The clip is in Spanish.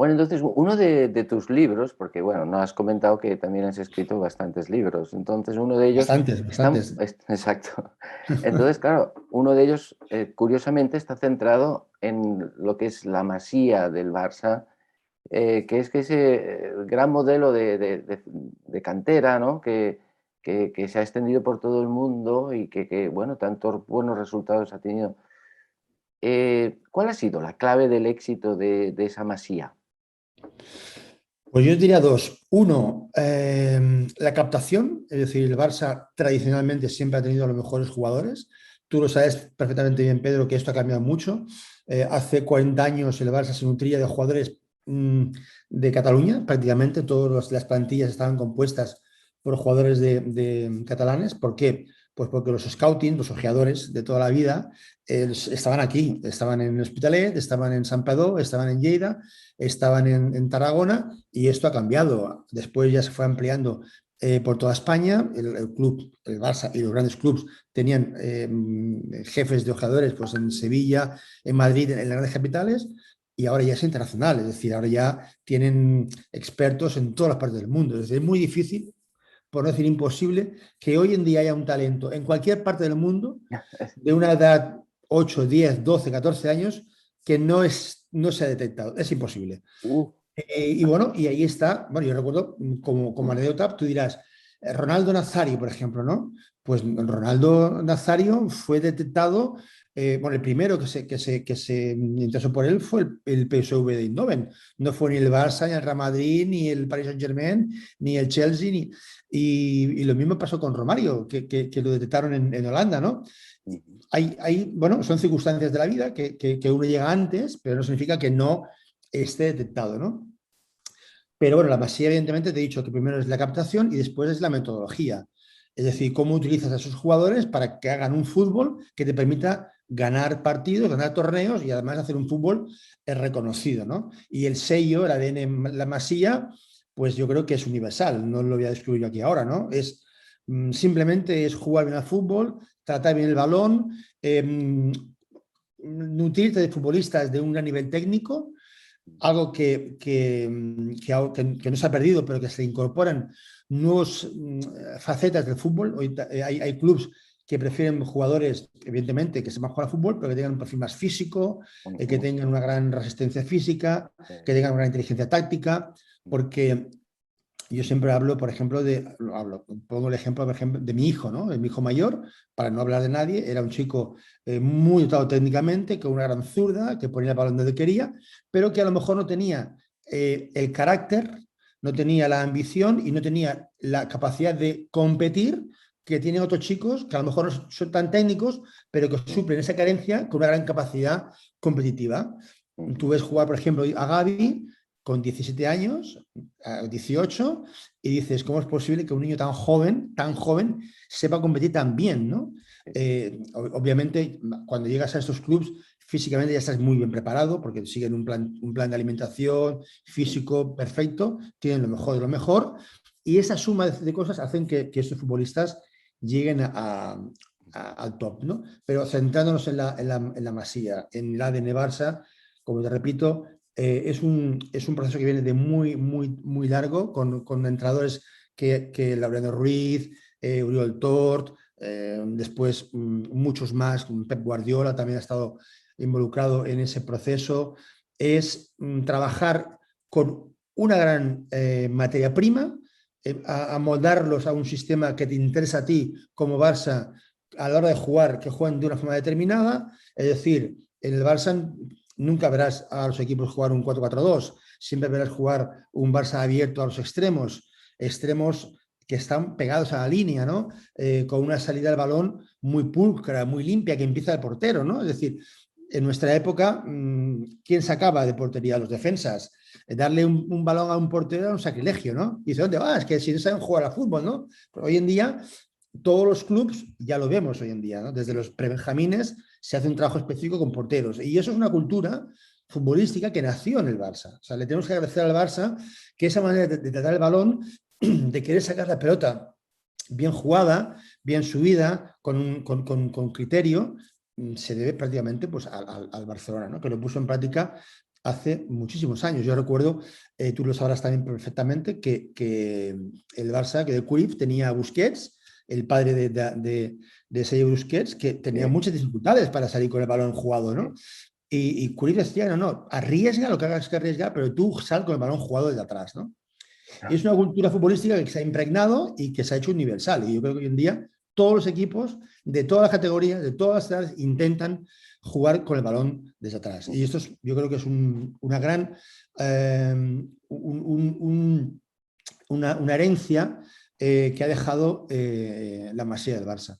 Bueno, entonces uno de tus libros, porque bueno, no has comentado que también has escrito bastantes libros, entonces uno de ellos Bastantes, bastantes. exacto. Entonces, claro, uno de ellos curiosamente está centrado en lo que es la masía del Barça, que es que ese gran modelo de cantera, ¿no? Que se ha extendido por todo el mundo y bueno, tantos buenos resultados ha tenido. ¿Cuál ha sido la clave del éxito de esa masía? Pues yo diría dos. Uno, la captación, es decir, el Barça tradicionalmente siempre ha tenido los mejores jugadores. Tú lo sabes perfectamente bien, Pedro, que esto ha cambiado mucho. Hace 40 años el Barça se nutría de jugadores de Cataluña, prácticamente todas las plantillas estaban compuestas por jugadores de catalanes. ¿Por qué? Pues porque los scouting, los ojeadores de toda la vida, estaban aquí, estaban en Hospitalet, estaban en Santpedor, estaban en Lleida, estaban en Tarragona, y esto ha cambiado. Después ya se fue ampliando por toda España. El club, el Barça y los grandes clubes tenían jefes de ojeadores pues, en Sevilla, en Madrid, en las grandes capitales, y ahora ya es internacional, es decir, ahora ya tienen expertos en todas las partes del mundo. Es decir, es muy difícil, por no decir imposible, que hoy en día haya un talento en cualquier parte del mundo de una edad 8, 10, 12, 14 años que no se ha detectado. Es imposible. Uh, Y bueno, y ahí está, bueno, yo recuerdo como anécdota, tú dirás, Ronaldo Nazario, por ejemplo, ¿no? Pues Ronaldo Nazario fue detectado, bueno, el primero que se interesó por él fue el PSV de Eindhoven, no fue ni el Barça, ni el Real Madrid, ni el Paris Saint-Germain, ni el Chelsea, y lo mismo pasó con Romario, que lo detectaron en Holanda, ¿no? Bueno, son circunstancias de la vida que uno llega antes, pero no significa que no esté detectado, ¿no? Pero bueno, la masía, evidentemente, te he dicho que primero es la captación y después es la metodología. Es decir, cómo utilizas a esos jugadores para que hagan un fútbol que te permita ganar partidos, ganar torneos y además hacer un fútbol reconocido, ¿no? Y el sello, el ADN, la masía, pues yo creo que es universal, no lo voy a describir yo aquí ahora, ¿no? Simplemente es jugar bien al fútbol, tratar bien el balón, nutrirte de futbolistas de un gran nivel técnico, algo que no se ha perdido, pero que se incorporan nuevas facetas del fútbol. Hoy hay clubes que prefieren jugadores, evidentemente, que sepan jugar al fútbol, pero que tengan un perfil más físico, que tengan una gran resistencia física, que tengan una gran inteligencia táctica, porque yo siempre hablo, por ejemplo, pongo el ejemplo, por ejemplo, de mi hijo, ¿no? De mi hijo mayor, para no hablar de nadie, era un chico muy dotado técnicamente, con una gran zurda, que ponía el balón donde quería, pero que a lo mejor no tenía el carácter, no tenía la ambición y no tenía la capacidad de competir que tienen otros chicos que a lo mejor no son tan técnicos, pero que suplen esa carencia con una gran capacidad competitiva. Tú ves jugar, por ejemplo, a Gavi con 17 años, 18, y dices, ¿cómo es posible que un niño tan joven, sepa competir tan bien, ¿no? Obviamente, cuando llegas a estos clubes, físicamente ya estás muy bien preparado porque siguen un plan de alimentación físico perfecto, tienen lo mejor de lo mejor, y esa suma de cosas hacen que estos futbolistas lleguen al top, ¿no? Pero centrándonos en la masía, en el ADN Barça, como te repito, es un proceso que viene de muy largo, con entrenadores que Laureano Ruiz, Oriol Tort, después muchos más, Pep Guardiola también ha estado involucrado en ese proceso. Es trabajar con una gran materia prima, a moldarlos a un sistema que te interesa a ti como Barça a la hora de jugar, que jueguen de una forma determinada. Es decir, en el Barça nunca verás a los equipos jugar un 4-4-2, siempre verás jugar un Barça abierto a los extremos que están pegados a la línea, ¿no? Con una salida del balón muy pulcra, muy limpia, que empieza el portero, ¿no? Es decir, en nuestra época, ¿quién sacaba de portería? Los defensas. Darle un balón a un portero era un sacrilegio, ¿no? Y dice, ¿dónde vas? Que si no saben jugar a fútbol, ¿no? Pero hoy en día todos los clubes, ya lo vemos hoy en día, ¿no? Desde los prebenjamines se hace un trabajo específico con porteros. Y eso es una cultura futbolística que nació en el Barça. O sea, le tenemos que agradecer al Barça que esa manera de tratar el balón, de querer sacar la pelota bien jugada, bien subida, con criterio, se debe prácticamente pues, al Barcelona, ¿no? Que lo puso en práctica hace muchísimos años. Yo recuerdo, tú lo sabrás también perfectamente, que el Barça, que de Cruyff tenía a Busquets, el padre de Sergio Busquets, que tenía Sí, muchas dificultades para salir con el balón jugado, ¿no? sí. Y Cruyff decía, no, no, arriesga lo que hagas que arriesgar, pero tú sal con el balón jugado desde atrás, ¿no? Y es una cultura futbolística que se ha impregnado y que se ha hecho universal. Y yo creo que hoy en día todos los equipos de todas las categorías, de todas las edades, intentan jugar con el balón desde atrás. Y esto es, yo creo que es una gran una herencia que ha dejado la Masía del Barça.